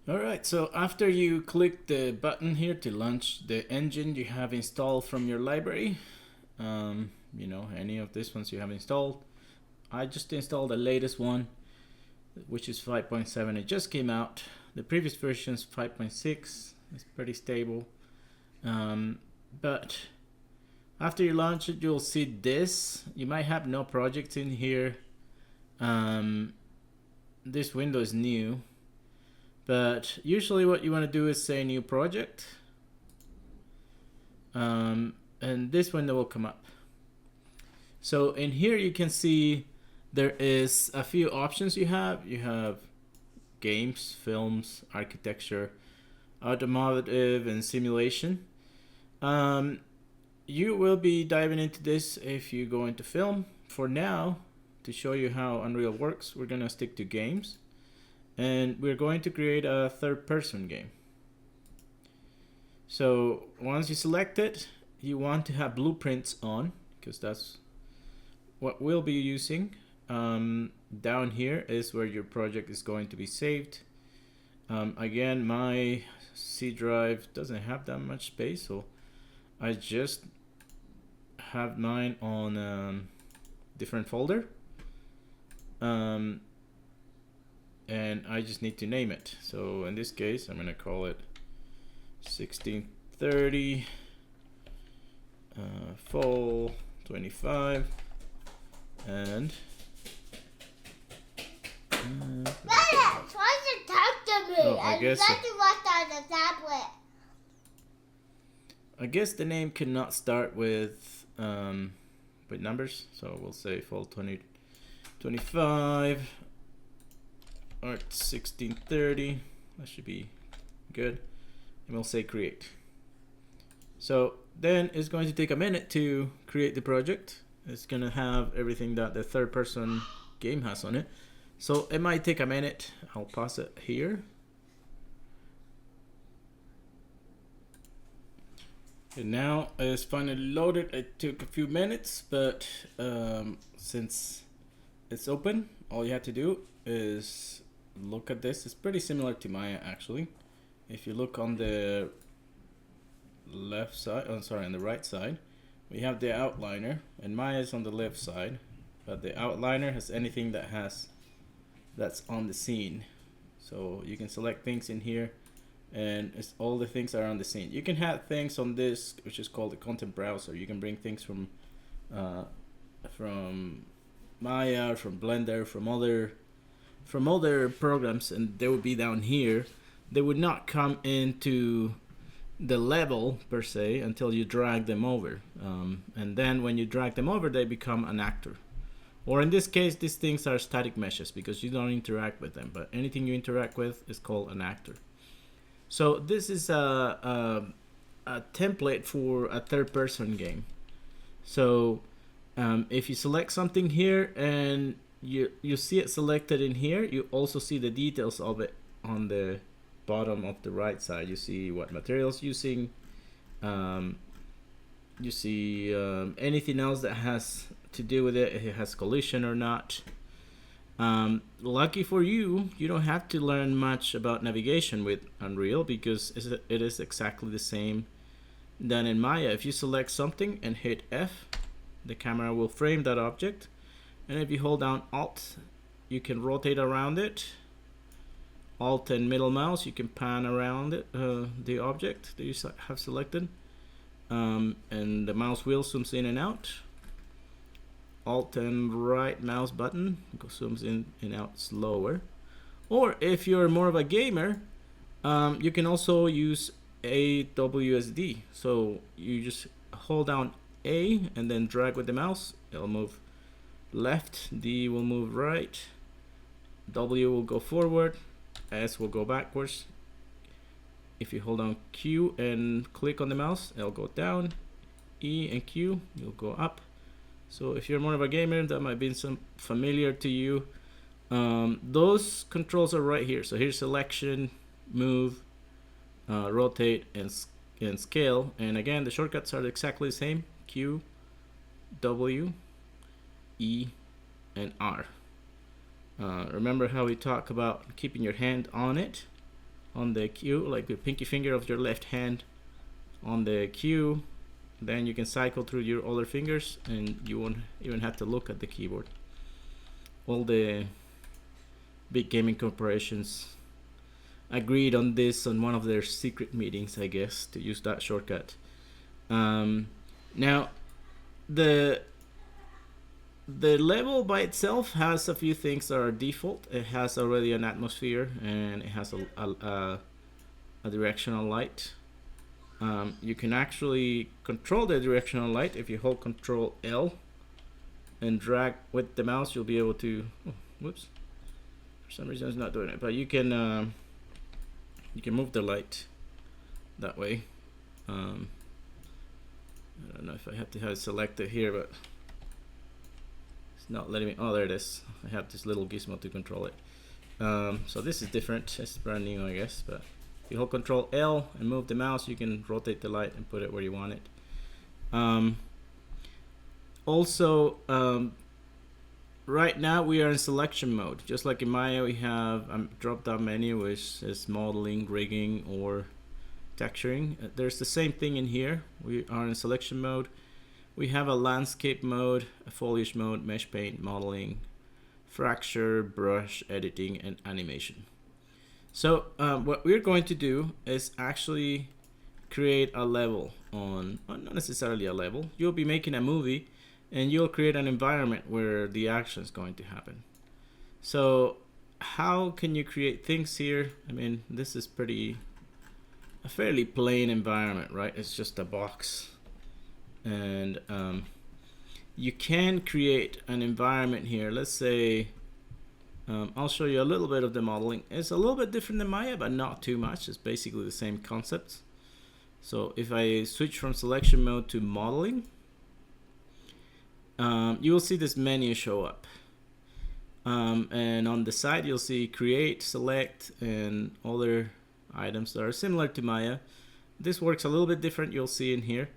Alright, so after you click the button here to launch the engine you have installed from your library, any of these ones you have installed, I just installed the latest one, which is 5.7. It just came out. The previous version is 5.6. It's pretty stable. But after you launch it, you'll see this. You might have no projects in here. This window is new. But usually what you want to do is say new project. And this window will come up. So in here you can see there is a few options you have. You have games, films, architecture, automotive, and simulation. You will be diving into this if you go into film. For now, to show you how Unreal works, we're gonna stick to games. And we're going to create a third-person game. So once you select it, you want to have blueprints on, because that's what we'll be using. Down here is where your project is going to be saved. Again, my C drive doesn't have that much space, so I just have mine on different folder. And I just need to name it. So in this case, I'm gonna call it 1630 fall 25 and try to talk to me. oh, I guess to watch on the tablet. I guess the name cannot start with numbers, so we'll say fall 2025 art 1630. That should be good, and we'll say create. So then it's going to take a minute to create the project. It's gonna have everything that the third person game has on it, so it might take a minute. I'll pause it here. And now it's finally loaded. It took a few minutes, but since it's open, all you have to do is look at this. It's pretty similar to Maya actually. If you look on the left side, on the right side, we have the outliner, and Maya is on the left side, but the outliner has anything that's on the scene. So you can select things in here, and it's all the things are on the scene. You can have things on this, which is called the content browser. You can bring things from Maya, from Blender, from other programs, and they would be down here. They would not come into the level per se until you drag them over, and then when you drag them over, they become an actor. Or in this case, these things are static meshes because you don't interact with them, but anything you interact with is called an actor. So this is a template for a third-person game. So if you select something here and you see it selected in here, you also see the details of it on the bottom of the right side. You see what materials using. You see anything else that has to do with it, if it has collision or not. Lucky for you, you don't have to learn much about navigation with Unreal because it is exactly the same than in Maya. If you select something and hit F, the camera will frame that object, and if you hold down Alt, you can rotate around it. Alt and middle mouse, you can pan around it, the object that you have selected, and the mouse wheel zooms in and out. Alt and right mouse button zooms in and out slower. Or if you're more of a gamer, you can also use AWSD. So you just hold down A and then drag with the mouse. It'll move left, D will move right, W will go forward, S will go backwards. If you hold down Q and click on the mouse, it'll go down. E and Q, you'll go up. So if you're more of a gamer, that might be some familiar to you. Those controls are right here. So here's selection, move, rotate, and scale. And again, the shortcuts are exactly the same: Q, W, E, and R. Remember how we talk about keeping your hand on it? on the Q, like the pinky finger of your left hand on the Q. Then you can cycle through your other fingers and you won't even have to look at the keyboard. All the big gaming corporations agreed on this on one of their secret meetings, I guess, to use that shortcut. Now, the level by itself has a few things that are default. It has already an atmosphere and it has a directional light. You can actually control the directional light if you hold Control L and drag with the mouse. You'll be able to. Oh, whoops! For some reason, it's not doing it. But you can move the light that way. I don't know if I have to have it selected here, but it's not letting me. Oh, there it is. I have this little gizmo to control it. So this is different. It's brand new, I guess, but. If you hold Control L and move the mouse, you can rotate the light and put it where you want it. Also, right now we are in selection mode. Just like in Maya, we have a drop-down menu which is modeling, rigging, or texturing. There's the same thing in here. We are in selection mode. We have a landscape mode, a foliage mode, mesh paint, modeling, fracture, brush, editing, and animation. So what we're going to do is actually create a level on, well, not necessarily a level. You'll be making a movie and you'll create an environment where the action is going to happen. So how can you create things here? I mean, this is a fairly plain environment, right? It's just a box. And you can create an environment here. Let's say, I'll show you a little bit of the modeling. It's a little bit different than Maya, but not too much. It's basically the same concepts. So if I switch from selection mode to modeling, you will see this menu show up. And on the side, you'll see create, select, and other items that are similar to Maya. This works a little bit different. You'll see in here.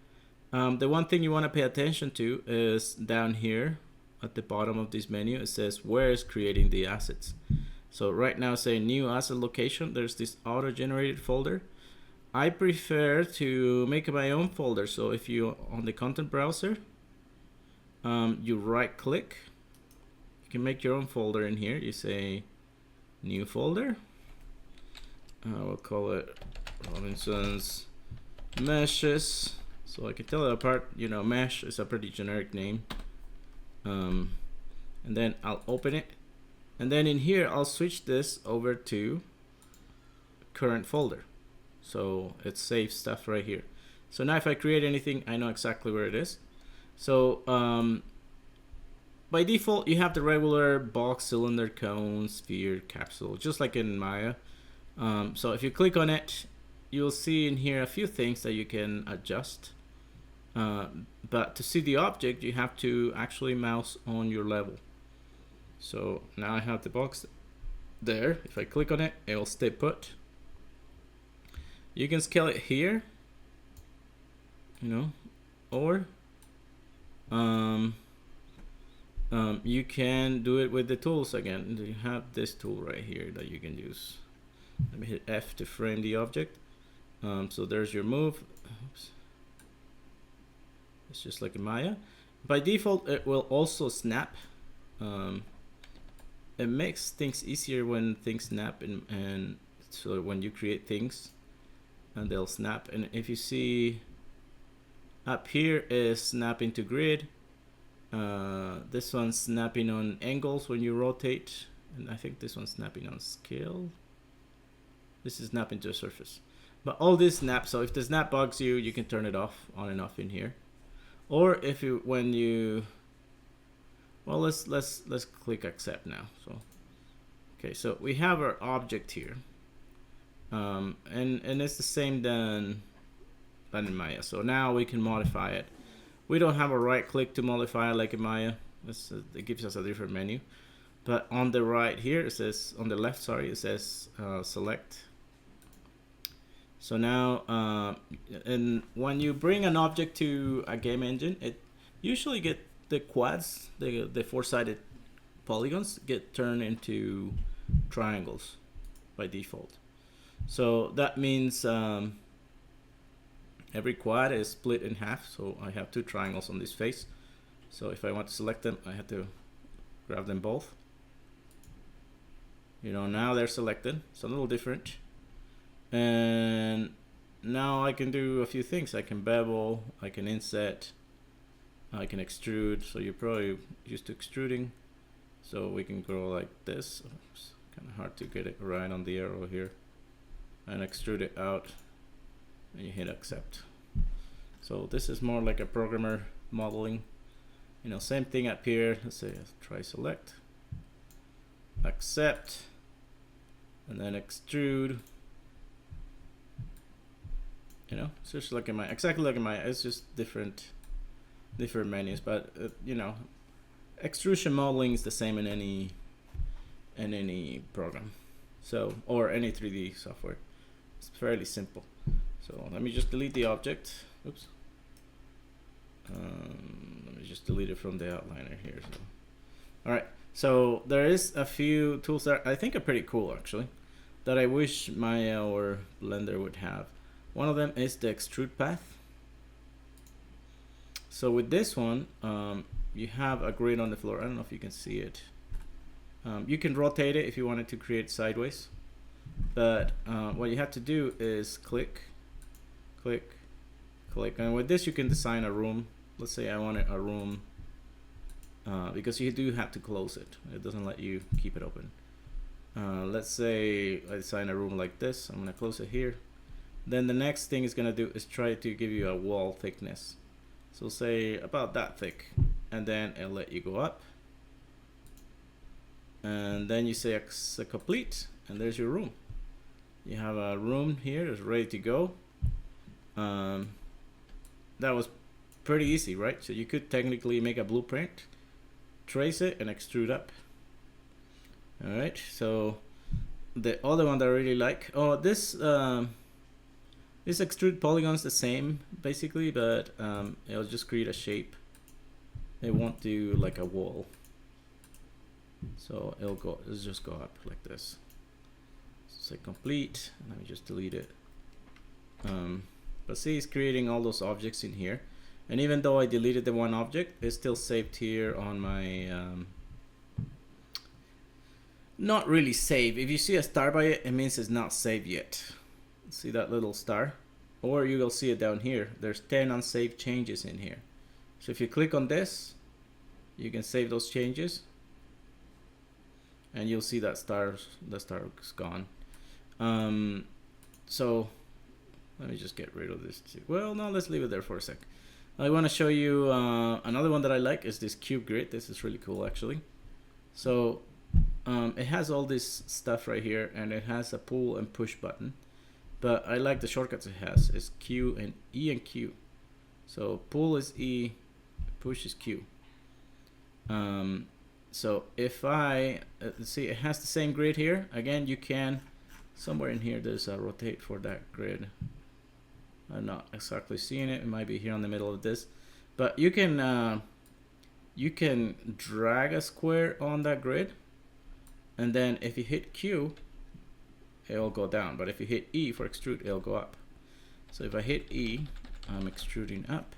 The one thing you want to pay attention to is down here at the bottom of this menu. It says where is creating the assets. So right now, say new asset location. There's this auto-generated folder. I prefer to make my own folder. So if you on the content browser, you right-click. You can make your own folder in here. You say new folder. We'll call it Robinson's Meshes. So I can tell it apart. You know, mesh is a pretty generic name. And then I'll open it. And then in here, I'll switch this over to current folder. So it saves stuff right here. So now if I create anything, I know exactly where it is. So by default, you have the regular box, cylinder, cone, sphere, capsule, just like in Maya. So if you click on it, you'll see in here a few things that you can adjust. But to see the object, you have to actually mouse on your level. So now I have the box there. If I click on it, it will stay put. You can scale it here, you know, or you can do it with the tools again. You have this tool right here that you can use. Let me hit F to frame the object. So there's your move. Oops. It's just like in Maya. By default, it will also snap. It makes things easier when things snap, and so when you create things, and they'll snap. And if you see up here is snapping to grid. This one's snapping on angles when you rotate, and I think this one's snapping on scale. This is snapping to a surface. But all this snaps, so if the snap bugs you, you can turn it off, on and off in here. Or if you, when you, well, let's click accept now. So, okay, so we have our object here, and it's the same than in Maya. So now we can modify it. We don't have a right click to modify it like in Maya. It gives us a different menu. But on the right here, it says, on the left, sorry, it says select. So now, and when you bring an object to a game engine, it usually get the quads, the four-sided polygons get turned into triangles by default. So that means every quad is split in half. So I have two triangles on this face. So if I want to select them, I have to grab them both. You know, now they're selected. It's a little different. And now I can do a few things. I can bevel, I can inset, I can extrude. So you're probably used to extruding. So we can go like this. It's kind of hard to get it right on the arrow here. And extrude it out. And you hit accept. So this is more like a programmer modeling. You know, same thing up here. Let's say try select, accept, and then extrude. You know, it's just like exactly like in my, it's just different menus, but you know, extrusion modeling is the same in any program, so, or any 3D software. It's fairly simple. So let me just delete the object. Oops. Let me just delete it from the outliner here. So, all right. So there is a few tools that I think are pretty cool actually, that I wish Maya or Blender would have. One of them is the extrude path. So with this one, you have a grid on the floor. I don't know if you can see it. You can rotate it if you wanted to create sideways, but what you have to do is click, click, click, and with this you can design a room. Let's say I wanted a room, because you do have to close it. It doesn't let you keep it open. Let's say I design a room like this. I'm gonna close it here. Then the next thing it's gonna do is try to give you a wall thickness. So say about that thick, and then it'll let you go up. And then you say complete, and there's your room. You have a room here, it's ready to go. That was pretty easy, right? So you could technically make a blueprint, trace it, and extrude up. All right, so the other one that I really like, this extrude polygon's the same basically, but it'll just create a shape. It won't do like a wall. So it'll just go up like this. So say complete, and let me just delete it. But see, it's creating all those objects in here. And even though I deleted the one object, it's still saved here on my, not really saved. If you see a star by it, it means it's not saved yet. See that little star? Or you will see it down here. There's 10 unsaved changes in here. So if you click on this, you can save those changes. And you'll see that the star is gone. So let me just get rid of this too. Well, no, let's leave it there for a sec. I want to show you another one that I like is this cube grid. This is really cool actually. So it has all this stuff right here, and it has a pull and push button. But I like the shortcuts it has. It's Q and E and Q. So pull is E, push is Q. So if I see, it has the same grid here. Again, you can somewhere in here there's a rotate for that grid. I'm not exactly seeing it. It might be here in the middle of this, but you can drag a square on that grid, and then if you hit Q, it'll go down. But if you hit E for extrude, it'll go up. So if I hit E, I'm extruding up.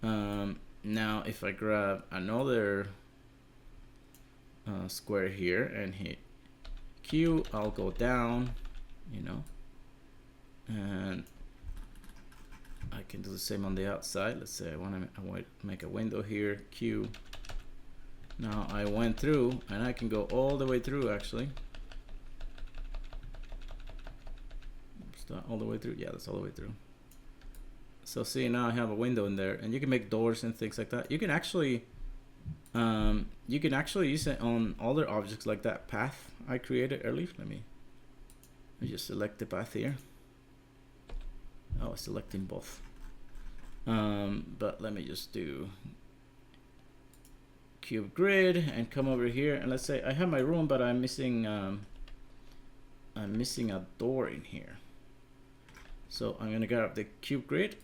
Now if I grab another square here and hit Q, I'll go down, you know, and I can do the same on the outside. Let's say I want to make a window here, Q. Now I went through, and I can go all the way through actually. Is that all the way through? Yeah, that's all the way through. So see, now I have a window in there, and you can make doors and things like that. You can actually use it on other objects like that path I created earlier. Let me just select the path here. Oh, selecting both. But let me just do cube grid and come over here, and let's say I have my room, but I'm missing a door in here. So I'm gonna grab the cube grid,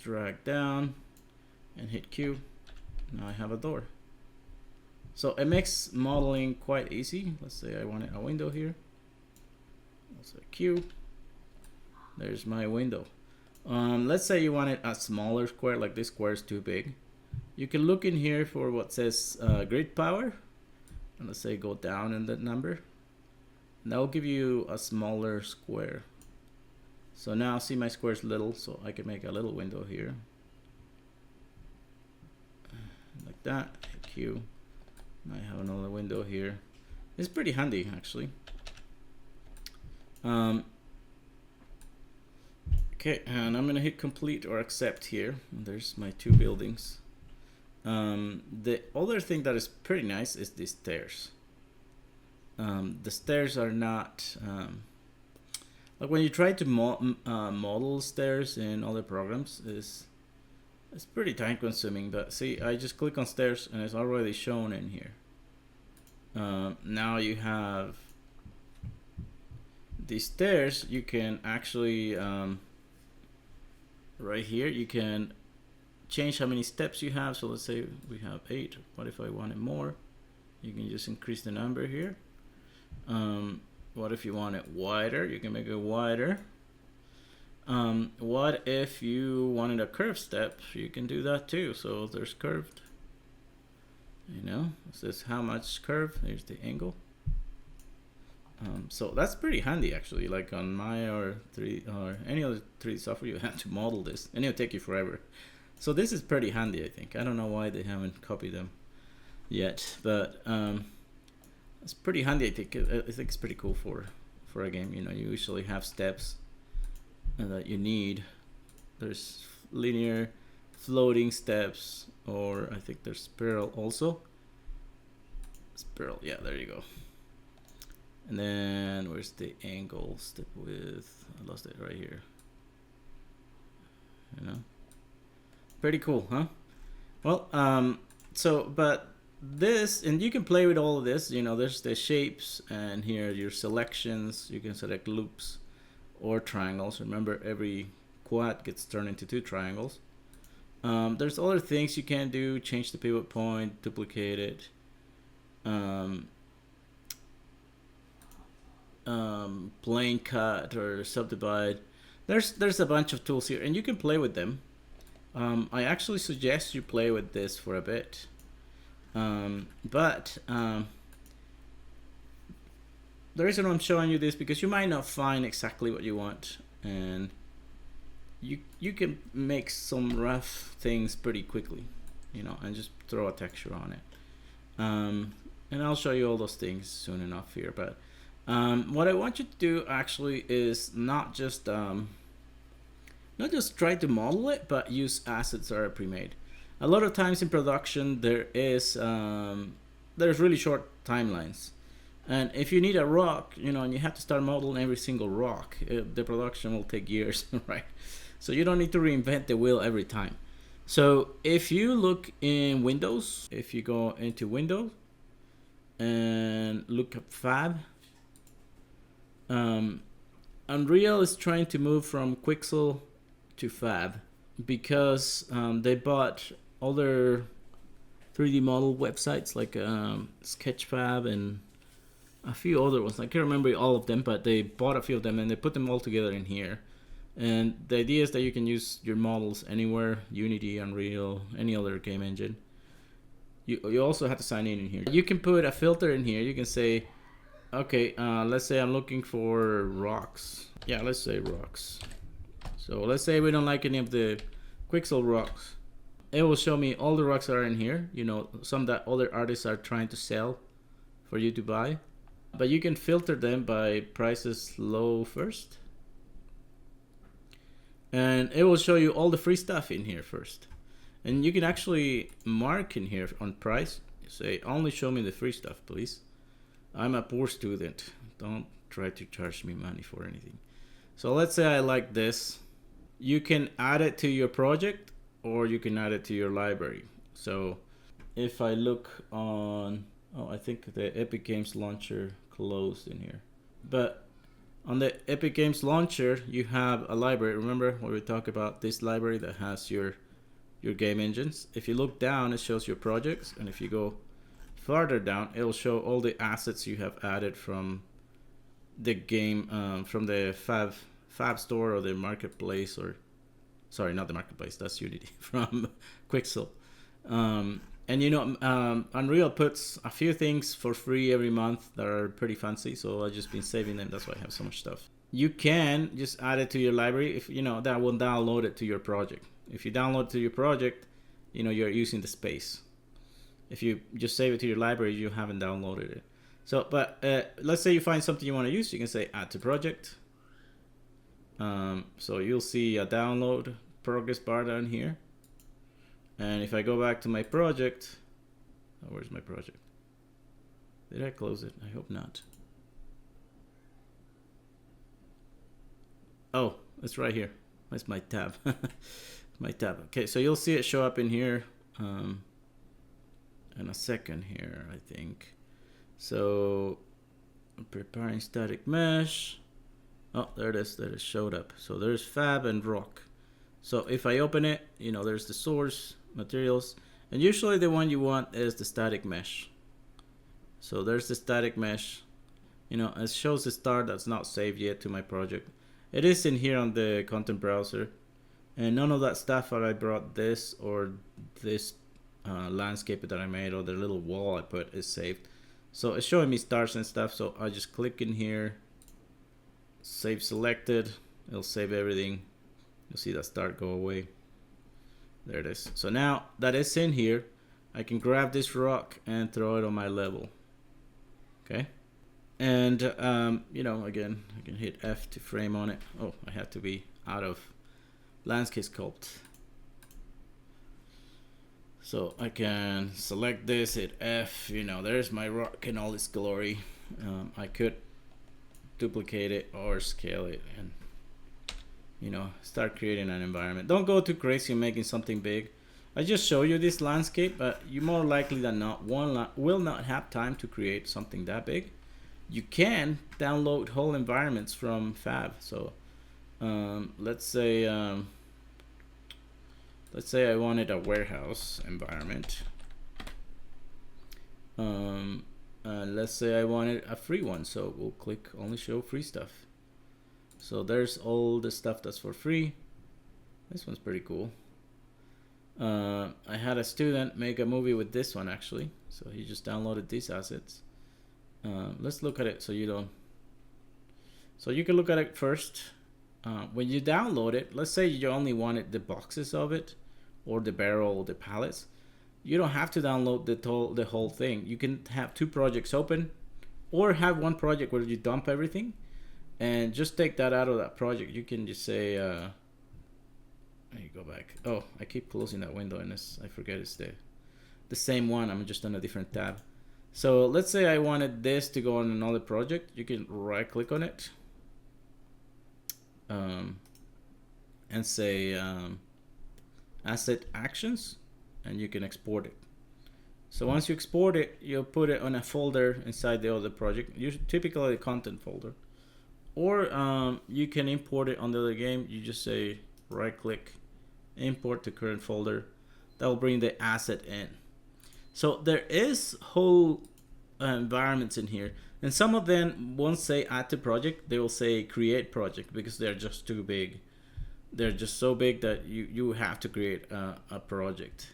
drag down, and hit Q. Now I have a door. So it makes modeling quite easy. Let's say I wanted a window here. Also Q. There's my window. Let's say you wanted a smaller square, like this square is too big. You can look in here for what says grid power, and let's say go down in that number. And that will give you a smaller square. So now see my square is little, so I can make a little window here. Like that, Q. I have another window here. It's pretty handy actually. Okay, and I'm gonna hit complete or accept here. There's my two buildings. The other thing that is pretty nice is these stairs. The stairs are not like when you try to model stairs in other programs, it's pretty time consuming. But see, I just click on stairs and it's already shown in here. Now you have these stairs. You can actually right here you can change how many steps you have. So let's say we have 8. What if I wanted more? You can just increase the number here. What if you want it wider? You can make it wider. What if you wanted a curved step? You can do that too. So there's curved. You know, it says how much curve. Here's the angle. So that's pretty handy actually. Like on Maya or any other 3D software, you have to model this, and it'll take you forever. So this is pretty handy, I think. I don't know why they haven't copied them yet, but it's pretty handy. I think it's pretty cool for a game. You know, you usually have steps that you need. There's linear, floating steps, or I think there's spiral also. Spiral, yeah, there you go. And then where's the angle step width? I lost it right here. You know, pretty cool, huh? Well, but this, and you can play with all of this. You know, there's the shapes, and here are your selections. You can select loops or triangles. Remember, every quad gets turned into 2 triangles. There's other things you can do. Change the pivot point, duplicate it. Plane cut or subdivide. There's a bunch of tools here, and you can play with them. I actually suggest you play with this for a bit. The reason I'm showing you this because you might not find exactly what you want, and you can make some rough things pretty quickly, you know, and just throw a texture on it. And I'll show you all those things soon enough here, but what I want you to do actually is not just try to model it, but use assets that are pre-made. A lot of times in production there's really short timelines, and if you need a rock, you know, and you have to start modeling every single rock, the production will take years, right? So you don't need to reinvent the wheel every time. So if you look in Windows, if you go into Windows and look up Fab, Unreal is trying to move from Quixel to Fab because they bought other 3D model websites like Sketchfab and a few other ones. I can't remember all of them, but they bought a few of them and they put them all together in here. And the idea is that you can use your models anywhere, Unity, Unreal, any other game engine. You also have to sign in here. You can put a filter in here. You can say, okay, let's say I'm looking for rocks. Yeah, let's say rocks. So let's say we don't like any of the Quixel rocks. It will show me all the rocks that are in here. You know, some that other artists are trying to sell for you to buy. But you can filter them by prices low first. And it will show you all the free stuff in here first. And you can actually mark in here on price. Say, only show me the free stuff, please. I'm a poor student. Don't try to charge me money for anything. So let's say I like this. You can add it to your project or you can add it to your library. So if I look on, I think the Epic Games Launcher closed in here. But on the Epic Games Launcher, you have a library. Remember when we talked about this library that has your game engines? If you look down, it shows your projects. And if you go farther down, it will show all the assets you have added from the game from the Fab store or the marketplace, or sorry, not the marketplace. That's Unity from Quixel. And Unreal puts a few things for free every month that are pretty fancy. So I've just been saving them. That's why I have so much stuff. You can just add it to your library if that will download it to your project. If you download it to your project, you're using the space. If you just save it to your library, you haven't downloaded it. So, but let's say you find something you want to use, you can say add to project. So you'll see a download progress bar down here. And if I go back to my project, where's my project? Did I close it? I hope not. Oh, it's right here. That's my tab. My tab. Okay, so you'll see it show up in here in a second here, I think. So I'm preparing static mesh. Oh, there it is. That it showed up. So there's Fab and Rock. So if I open it, there's the source materials, and usually the one you want is the static mesh. So there's the static mesh. It shows the start that's not saved yet to my project. It is in here on the content browser, and none of that stuff that I brought this or this landscape that I made or the little wall I put is saved. So it's showing me stars and stuff. So I just click in here, save selected. It'll save everything. You'll see that start go away. There it is. So now that it's in here, I can grab this rock and throw it on my level. Okay. And, again, I can hit F to frame on it. Oh, I have to be out of landscape sculpt. So I can select this, hit F, there's my rock in all its glory. I could duplicate it or scale it and start creating an environment. Don't go too crazy in making something big. I just show you this landscape, but you more likely than not will not have time to create something that big. You can download whole environments from Fab. So let's say I wanted a warehouse environment. Let's say I wanted a free one, so we'll click only show free stuff. So there's all the stuff that's for free. This one's pretty cool. I had a student make a movie with this one actually. So he just downloaded these assets. Let's look at it so you can look at it first. When you download it, let's say you only wanted the boxes of it or the barrel or the pallets. You don't have to download the whole thing. You can have two projects open or have one project where you dump everything. And just take that out of that project. You can just say, let me go back. Oh, I keep closing that window and I forget it's the same one. I'm just on a different tab. So let's say I wanted this to go on another project. You can right click on it and say asset actions, and you can export it. So once you export it, you'll put it on a folder inside the other project, typically a content folder. Or you can import it on the other game. You just say right click, import to current folder. That will bring the asset in. So there is whole environments in here, and some of them won't say add to project. They will say create project because they're just too big. They're just so big that you have to create a project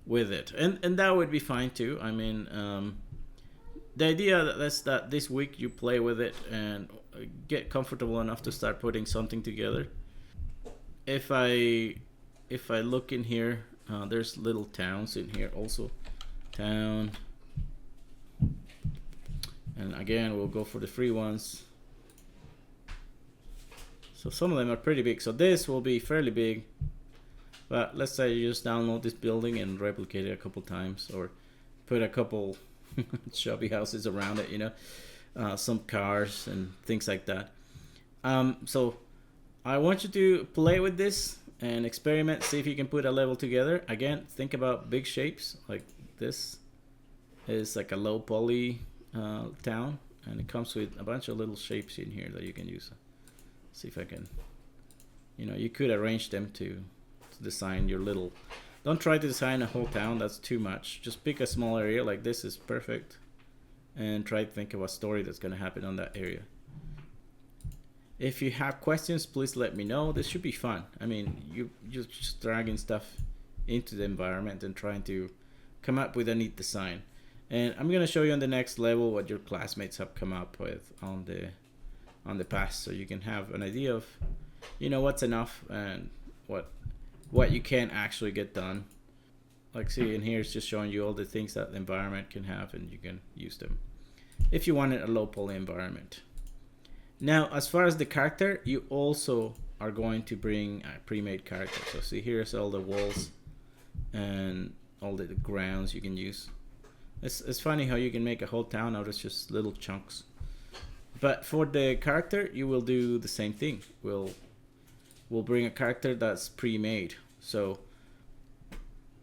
with it, and that would be fine too. I mean, the idea that this week you play with it and get comfortable enough to start putting something together. If I look in here, there's little towns in here also. Town, and again we'll go for the free ones. So some of them are pretty big, so this will be fairly big, but let's say you just download this building and replicate it a couple times, or put a couple chubby houses around it, some cars and things like that. So I want you to play with this and experiment, see if you can put a level together. Again, think about big shapes. Like this is like a low poly town, and it comes with a bunch of little shapes in here that you can use. See if I can, you could arrange them to design your little. Don't try to design a whole town, that's too much. Just pick a small area, like this is perfect, and try to think of a story that's going to happen on that area. If you have questions, please let me know. This should be fun. I mean, you're just dragging stuff into the environment and trying to come up with a neat design. And I'm gonna show you on the next level what your classmates have come up with on the past, so you can have an idea of, what's enough and what you can actually get done. Like, see, in here it's just showing you all the things that the environment can have, and you can use them if you wanted a low poly environment. Now, as far as the character, you also are going to bring a pre-made character. So see, here's all the walls and all the grounds you can use. It's funny how you can make a whole town out of just little chunks. But for the character, you will do the same thing. We'll bring a character that's pre-made. So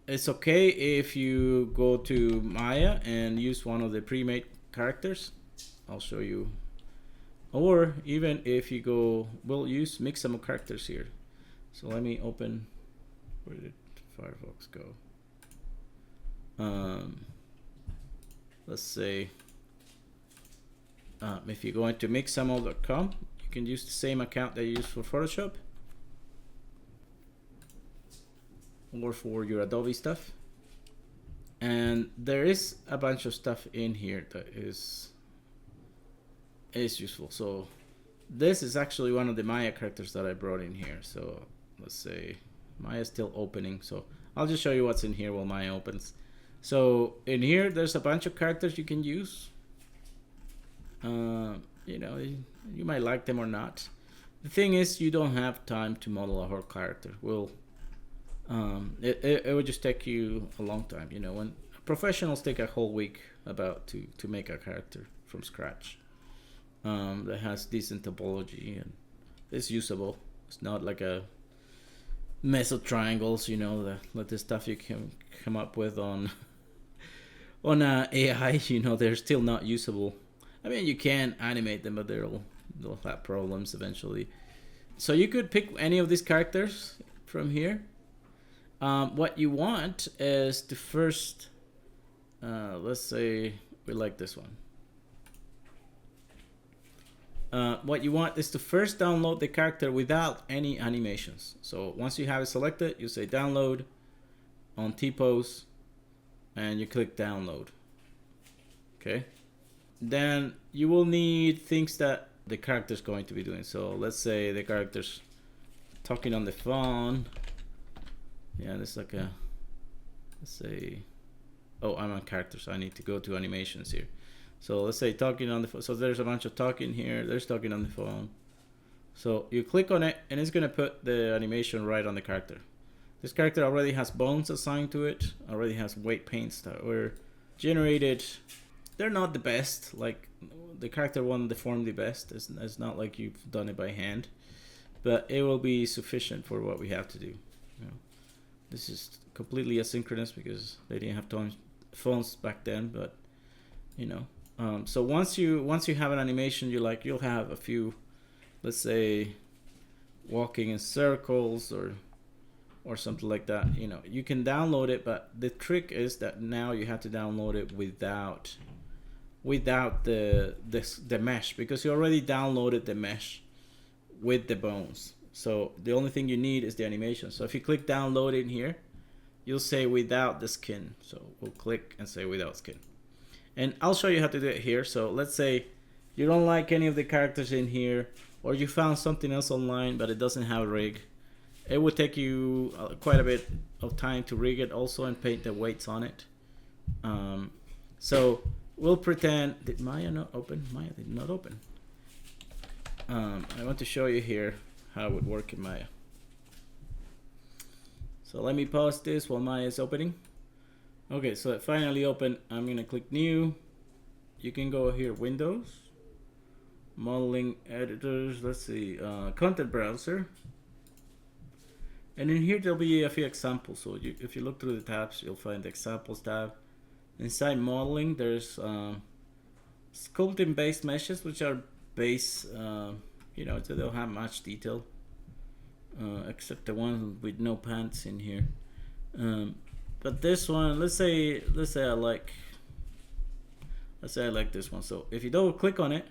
it's okay if you go to Maya and use one of the pre-made characters. I'll show you. Or even if you go, we'll mix some characters here. So let me open, where did Firefox go? Let's say, if you go into mixamo.com, you can use the same account that you use for Photoshop or for your Adobe stuff. And there is a bunch of stuff in here that is useful. So this is actually one of the Maya characters that I brought in here. So let's say Maya's still opening, so I'll just show you what's in here while Maya opens. So in here there's a bunch of characters you can use. You might like them or not. The thing is, you don't have time to model a whole character. It would just take you a long time. When professionals take a whole week to make a character from scratch. That has decent topology and it's usable. It's not like a mess of triangles, the stuff you can come up with on AI. They're still not usable. I mean, you can animate them, but they'll have problems eventually. So you could pick any of these characters from here. What you want is to first, let's say we like this one. What you want is to first download the character without any animations. So once you have it selected, you say download on T-pose and you click download. Okay. Then you will need things that the character is going to be doing. So let's say the character's talking on the phone. Yeah, there's like let's say, oh, I'm on character, so I need to go to animations here. So let's say talking on the phone. So there's a bunch of talking here. There's talking on the phone. So you click on it and it's going to put the animation right on the character. This character already has bones assigned to it. Already has weight paints that were generated. They're not the best. Like the character won't deform the best. It's not like you've done it by hand. But it will be sufficient for what we have to do. This is completely asynchronous because they didn't have phones back then. But so once you have an animation, you'll have a few, let's say, walking in circles or something like that. You can download it, but the trick is that now you have to download it without the mesh, because you already downloaded the mesh with the bones. So the only thing you need is the animation. So if you click download in here, you'll say without the skin. So we'll click and say without skin. And I'll show you how to do it here. So let's say you don't like any of the characters in here, or you found something else online but it doesn't have a rig. It would take you quite a bit of time to rig it also and paint the weights on it. So we'll pretend, did Maya not open? Maya did not open. I want to show you here how it would work in Maya. So let me pause this while Maya is opening. Okay, so it finally opened. I'm gonna click new. You can go here, Windows, modeling editors. Let's see, content browser. And in here there'll be a few examples. So if you look through the tabs, you'll find the examples tab. Inside modeling, there's sculpting based meshes, which are base. So they don't have much detail, except the ones with no pants in here. But this one, let's say I like this one. So if you double click on it,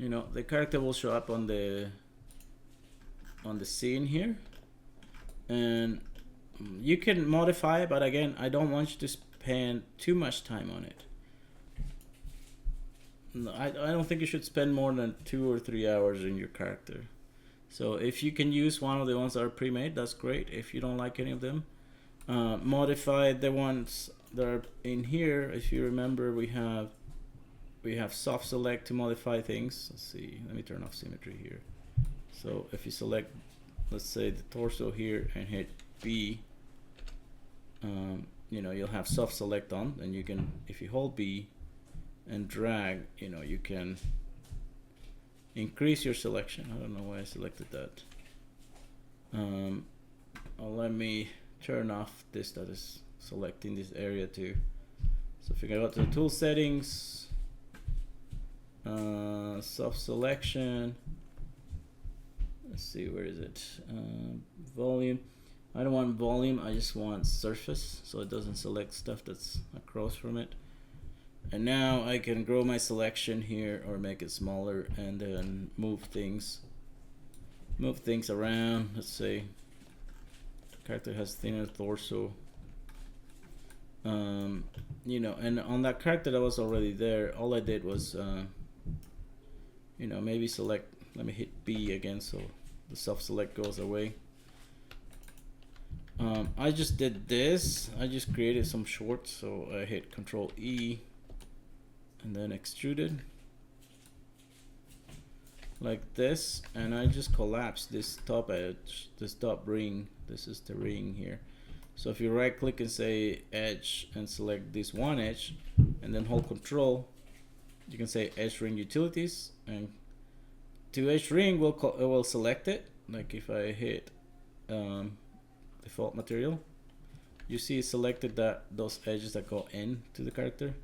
the character will show up on the scene here, and you can modify it, but again, I don't want you to spend too much time on it. I don't think you should spend more than 2 or 3 hours in your character. So if you can use one of the ones that are pre-made, that's great. If you don't like any of them, modify the ones that are in here. If you remember, we have soft select to modify things. Let's see, let me turn off symmetry here. So if you select, let's say, the torso here and hit B, you'll have soft select on, and you can, if you hold B and drag, you can increase your selection. I don't know why I selected that. Let me turn off this that is selecting this area too. So if you go to the tool settings, soft selection, let's see, where is it? Volume. I don't want volume, I just want surface, so it doesn't select stuff that's across from it. And now I can grow my selection here or make it smaller, and then move things around. Let's say the character has thinner torso. And on that character that was already there, all I did was maybe select, let me hit B again so the soft select goes away. I just did this, I just created some shorts, so I hit Control E and then extruded like this, and I just collapsed this top edge, this top ring. This is the ring here. So if you right click and say edge and select this one edge and then hold Control, you can say edge ring utilities, and to edge ring will select it. Like if I hit default material, you see it selected those edges that go in to the character.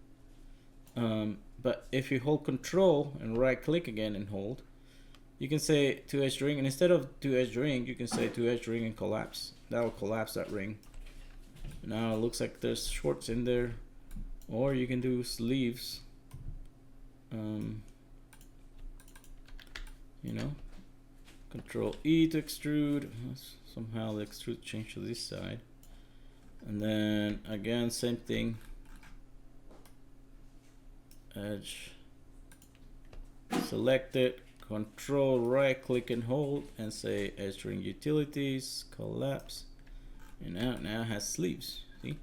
But if you hold Control and right click again and hold, you can say to edge ring, and instead of to edge ring, you can say to edge ring and collapse. That will collapse that ring. Now it looks like there's shorts in there, or you can do sleeves. Control E to extrude. Somehow the extrude changed to this side, and then again same thing. Edge, select it, Control right click and hold, and say edge ring utilities, collapse, and now it has sleeves. See,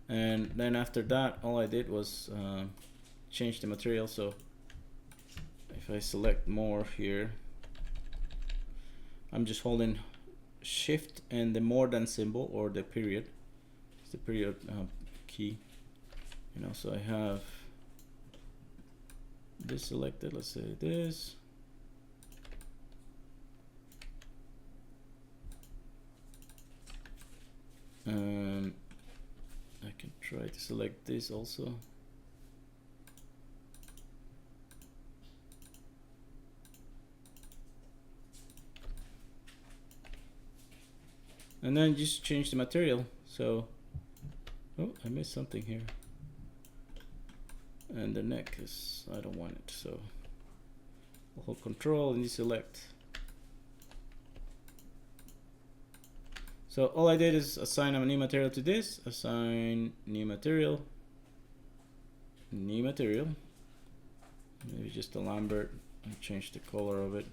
and then after that, all I did was change the material. So if I select more here, I'm just holding Shift and the more than symbol, or the period. It's the period key. So I have this selected. Let's say this. I can try to select this also. And then just change the material. So, oh, I missed something here. And the neck is, I don't want it, so I'll hold Control and you select. So all I did is assign a new material to this, assign new material, maybe just a Lambert, and change the color of it.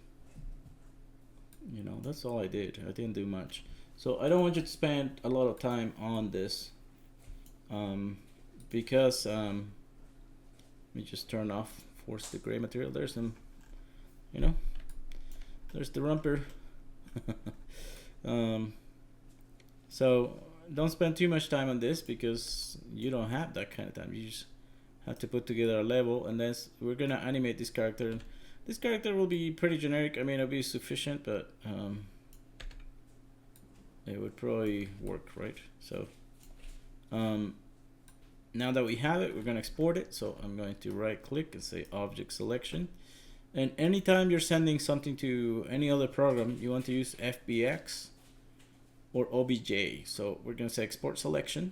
That's all I did. I didn't do much. So I don't want you to spend a lot of time on this, because let me just turn off, force the gray material. There's them, there's the rumper. So don't spend too much time on this, because you don't have that kind of time. You just have to put together a level, and then we're gonna animate this character. This character will be pretty generic. I mean, it'll be sufficient, but it would probably work, right? So now that we have it, we're going to export it. So I'm going to right click and say object selection, and anytime you're sending something to any other program, you want to use FBX or OBJ. So we're going to say export selection.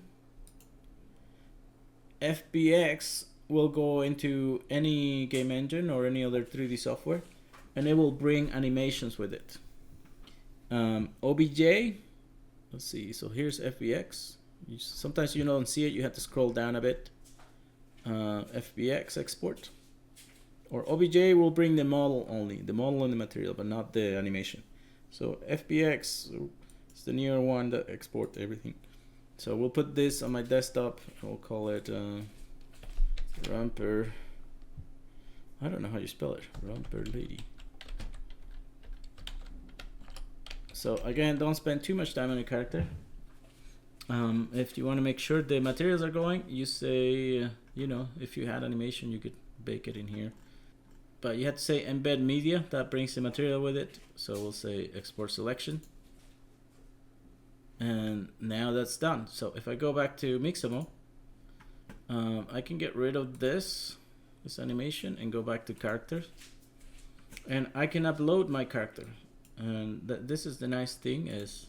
FBX will go into any game engine or any other 3D software, and it will bring animations with it. OBJ, let's see, so here's FBX. Sometimes you don't see it, you have to scroll down a bit. FBX export. Or OBJ will bring the model only, the model and the material, but not the animation. So FBX is the newer one that export everything. So we'll put this on my desktop. We'll call it Romper. I don't know how you spell it. Romper Lady. So again, don't spend too much time on your character. If you want to make sure the materials are going, you say, you know, if you had animation, you could bake it in here. But you have to say embed media. That brings the material with it. So we'll say export selection. And now that's done. So if I go back to Mixamo, I can get rid of this animation and go back to characters. And I can upload my character. And this is the nice thing, is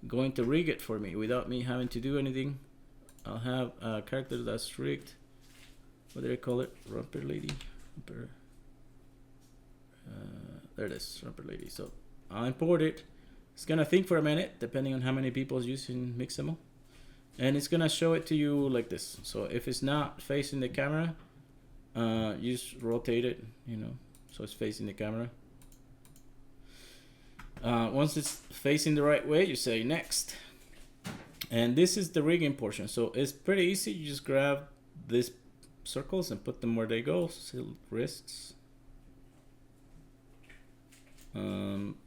going to rig it for me without me having to do anything. I'll have a character that's rigged. What do they call it? Romper Lady. There it is, Romper Lady. So I'll import it. It's gonna think for a minute, depending on how many people is using Mixamo, and it's gonna show it to you like this. So if it's not facing the camera, you just rotate it, you know, so it's facing the camera. Once it's facing the right way, you say next. And this is the rigging portion. So it's pretty easy. You just grab these circles and put them where they go. So wrists,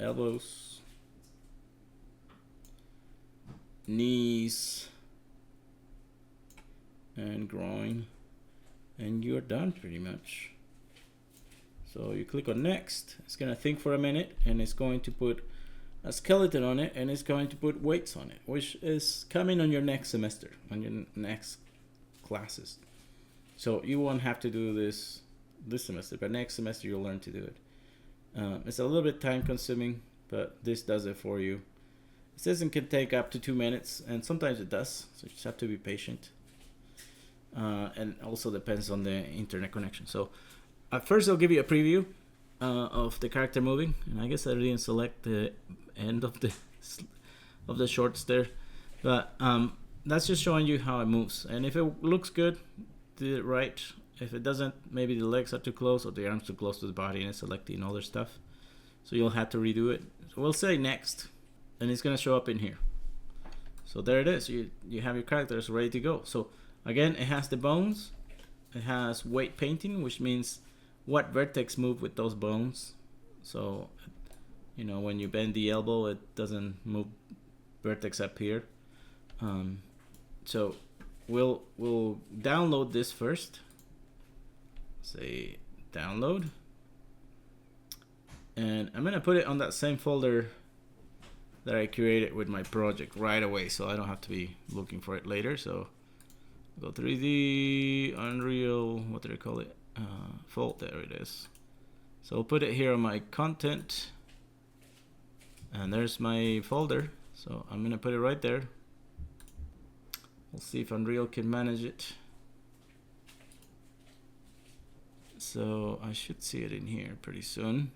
elbows, knees, and groin, and you're done pretty much. So you click on next. It's gonna think for a minute, and it's going to put a skeleton on it, and it's going to put weights on it, which is coming on your next semester, on your next classes. So you won't have to do this semester, but next semester you'll learn to do it. It's a little bit time consuming, but this does it for you. It says it can take up to 2 minutes, and sometimes it does, so you just have to be patient. And also depends on the internet connection. So at first I'll give you a preview of the character moving, and I guess I didn't select the end of the shorts there, but that's just showing you how it moves. And if it looks good, did it right. If it doesn't, maybe the legs are too close or the arms too close to the body, and it's selecting other stuff, so you'll have to redo it. So we'll say next, and it's gonna show up in here. So there it is. You have your characters ready to go. So again, it has the bones, it has weight painting, which means what vertex move with those bones. So you know, when you bend the elbow, it doesn't move vertex up here. So we'll download this first. Say download, and I'm gonna put it on that same folder that I created with my project right away, so I don't have to be looking for it later. So go 3D Unreal, what do I call it? Folder, there it is. So I'll put it here on my content, and there's my folder. So I'm gonna put it right there. We'll see if Unreal can manage it. So I should see it in here pretty soon.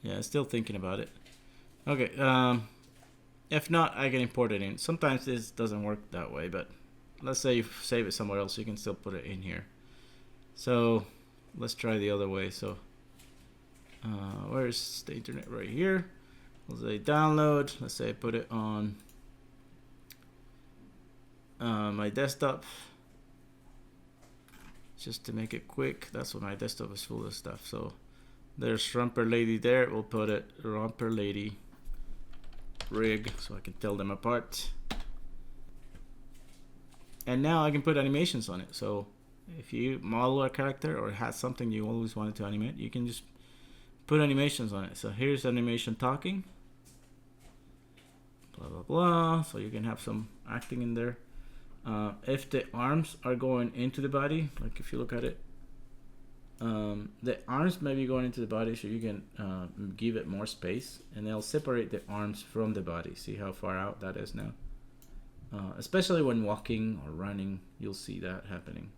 Yeah, still thinking about it. Okay, if not, I can import it in. Sometimes this doesn't work that way, but let's say you save it somewhere else, you can still put it in here. So let's try the other way. So where's the internet? Right here. Let's say download. Let's say I put it on my desktop, just to make it quick. That's what my desktop is full of stuff. So there's Romper Lady there. We'll put it Romper Lady rig, so I can tell them apart. And now I can put animations on it. So if you model a character or has something you always wanted to animate, you can just put animations on it. So here's animation talking, blah blah blah. So you can have some acting in there. If the arms are going into the body, like if you look at it, the arms may be going into the body, so you can give it more space, and they'll separate the arms from the body. See how far out that is now? Especially when walking or running, you'll see that happening.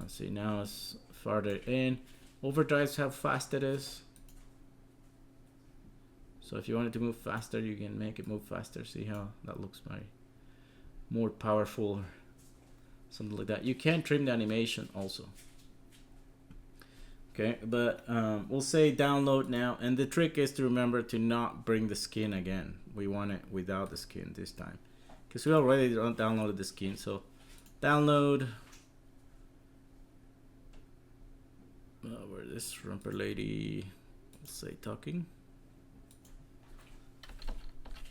See, now it's farther in. Overdrives how fast it is. So if you want it to move faster, you can make it move faster. See how that looks more powerful or something like that. You can trim the animation also. Okay, but we'll say download now, and the trick is to remember to not bring the skin again. We want it without the skin this time, because we already downloaded the skin. So download. Where this romper lady? We'll say talking.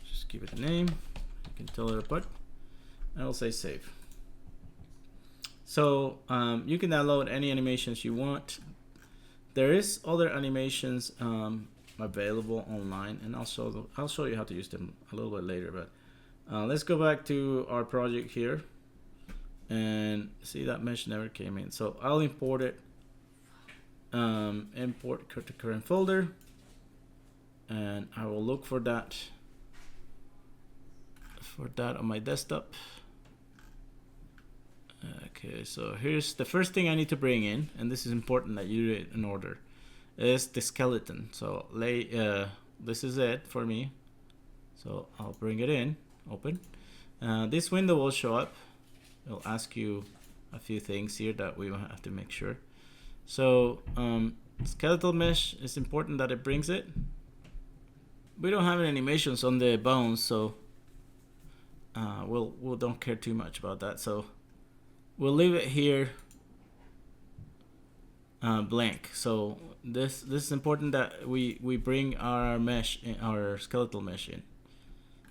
Just give it a name. You can tell it apart, and I'll say save. So you can download any animations you want. There is other animations available online, and I'll show you how to use them a little bit later. But let's go back to our project here, and see that mesh never came in. So I'll import it. Import to current folder, and I will look for that on my desktop. Okay, so here's the first thing I need to bring in, and this is important that you do it in order, is the skeleton. So this is it for me. So I'll bring it in, open. This window will show up. It'll ask you a few things here that we will have to make sure. So skeletal mesh is important that it brings it. We don't have any animations on the bones, so we'll don't care too much about that. So we'll leave it here blank. So this is important that we bring our mesh in, our skeletal mesh in.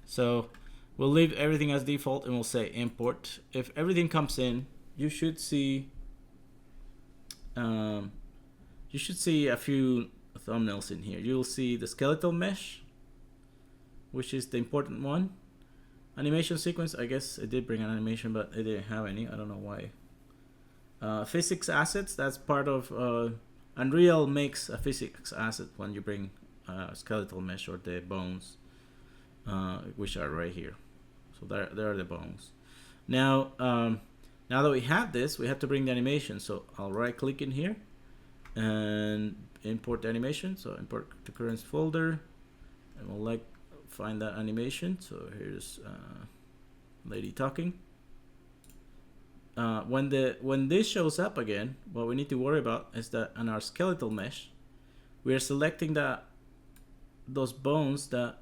So we'll leave everything as default, and we'll say import. If everything comes in, you should see a few thumbnails in here. You'll see the skeletal mesh, which is the important one. Animation sequence, I guess it did bring an animation, but it didn't have any. I don't know why. Physics assets, that's part of Unreal makes a physics asset when you bring skeletal mesh or the bones, which are right here. So there are the bones. Now, now that we have this, we have to bring the animation. So I'll right click in here and import the animation. So import to current folder, and we'll find that animation. So here's lady talking. When this shows up again, what we need to worry about is that on our skeletal mesh, we are selecting those bones that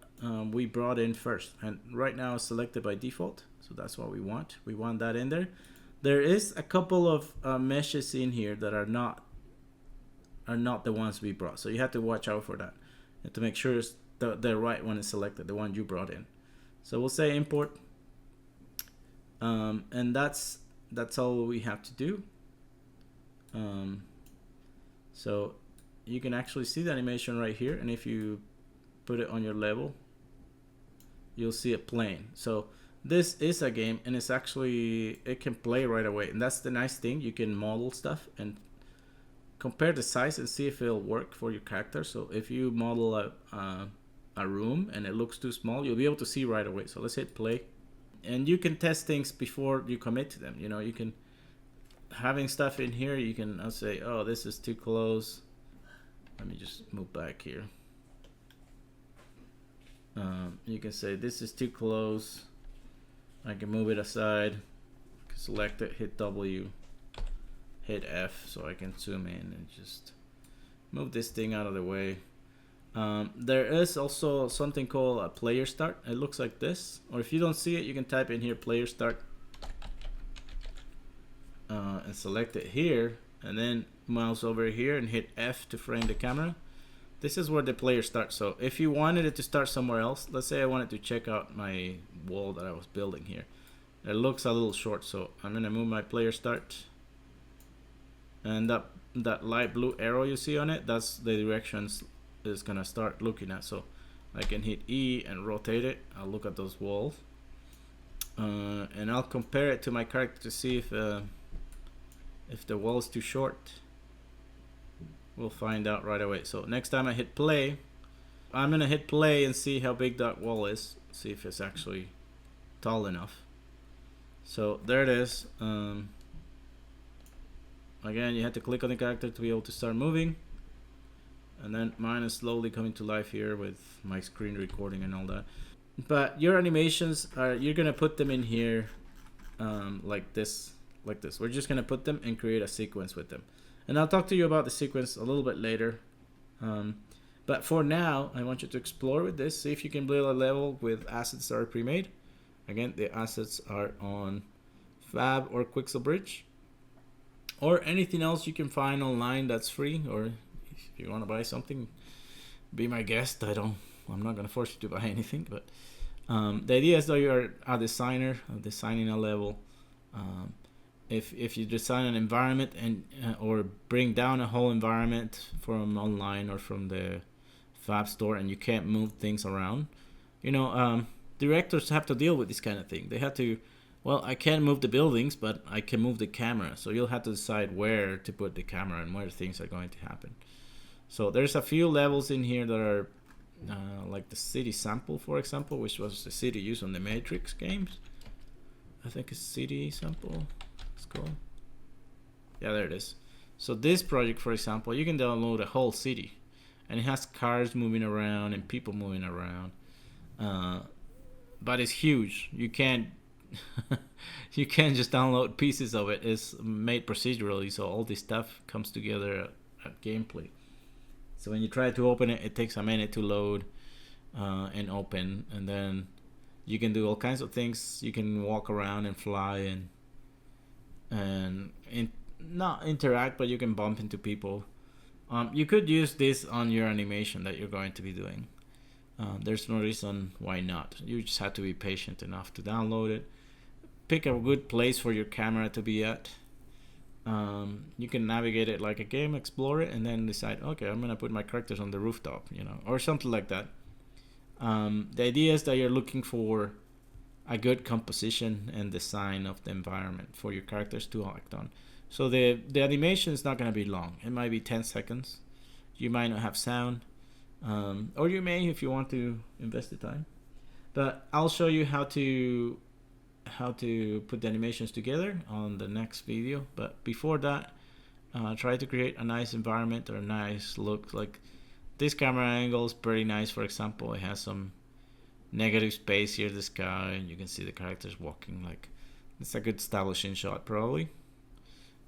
we brought in first, and right now it's selected by default. So that's what we want. We want that in there. There is a couple of meshes in here that are not the ones we brought. So you have to watch out for that. You have to make sure it's the right one is selected, the one you brought in. So we'll say import, and that's all we have to do. So you can actually see the animation right here, and if you put it on your level, you'll see it playing. So this is a game, and it can play right away, and that's the nice thing. You can model stuff and compare the size and see if it'll work for your character. So if you model a room and it looks too small, you'll be able to see right away. So let's hit play, and you can test things before you commit to them. You know, you can having stuff in here. You can I'll say, oh, this is too close. Let me just move back here. You can say this is too close. I can move it aside. Select it, hit W, hit F, so I can zoom in and just move this thing out of the way. There is also something called a player start. It looks like this, or if you don't see it, you can type in here player start and select it here, and then mouse over here and hit F to frame the camera. This is where the player starts. So if you wanted it to start somewhere else, let's say I wanted to check out my wall that I was building here. It looks a little short, so I'm gonna move my player start, and that light blue arrow you see on it, that's the directions it's gonna start looking at. So I can hit E and rotate it. I'll look at those walls, and I'll compare it to my character to see if the wall is too short. We'll find out right away. So next time I hit play, I'm gonna hit play and see how big that wall is. See if it's actually tall enough. So there it is. Again, you have to click on the character to be able to start moving. And then mine is slowly coming to life here with my screen recording and all that. But your animations are, you're gonna put them in here like this. We're just gonna put them and create a sequence with them. And I'll talk to you about the sequence a little bit later. But for now, I want you to explore with this. See if you can build a level with assets that are pre-made. Again, the assets are on Fab or Quixel Bridge. Or anything else you can find online that's free. Or if you want to buy something, be my guest. I'm not going to force you to buy anything. But the idea is that you're a designer, designing a level. If you design an environment and or bring down a whole environment from online or from the Fab store and you can't move things around, directors have to deal with this kind of thing. They have to, well, I can't move the buildings, but I can move the camera. So you'll have to decide where to put the camera and where things are going to happen. So there's a few levels in here that are like the city sample, for example, which was the city used on the Matrix games. I think it's city sample. Cool. Yeah, there it is. So this project, for example, you can download a whole city, and it has cars moving around and people moving around. But it's huge. You can't you can't just download pieces of it. It's made procedurally, so all this stuff comes together at gameplay. So when you try to open it, it takes a minute to load and open, and then you can do all kinds of things. You can walk around and fly and not interact, but you can bump into people. You could use this on your animation that you're going to be doing. There's no reason why not. You just have to be patient enough to download it. Pick a good place for your camera to be at. You can navigate it like a game, explore it, and then decide, okay, I'm gonna put my characters on the rooftop, or something like that. The idea is that you're looking for a good composition and design of the environment for your characters to act on. So the animation is not going to be long. It might be 10 seconds. You might not have sound, or you may if you want to invest the time. But I'll show you how to put the animations together on the next video. But before that, try to create a nice environment or a nice look. Like this camera angle is pretty nice. For example, it has some negative space here, the sky, and you can see the characters walking. Like it's a good establishing shot probably.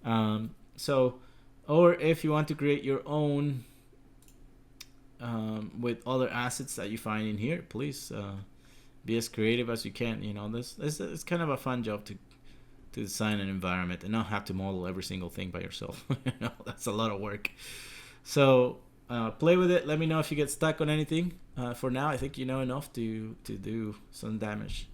Or if you want to create your own with other assets that you find in here, please be as creative as you can. This it's kind of a fun job to design an environment and not have to model every single thing by yourself. That's a lot of work. So play with it. Let me know if you get stuck on anything. For now, I think you know enough to do some damage.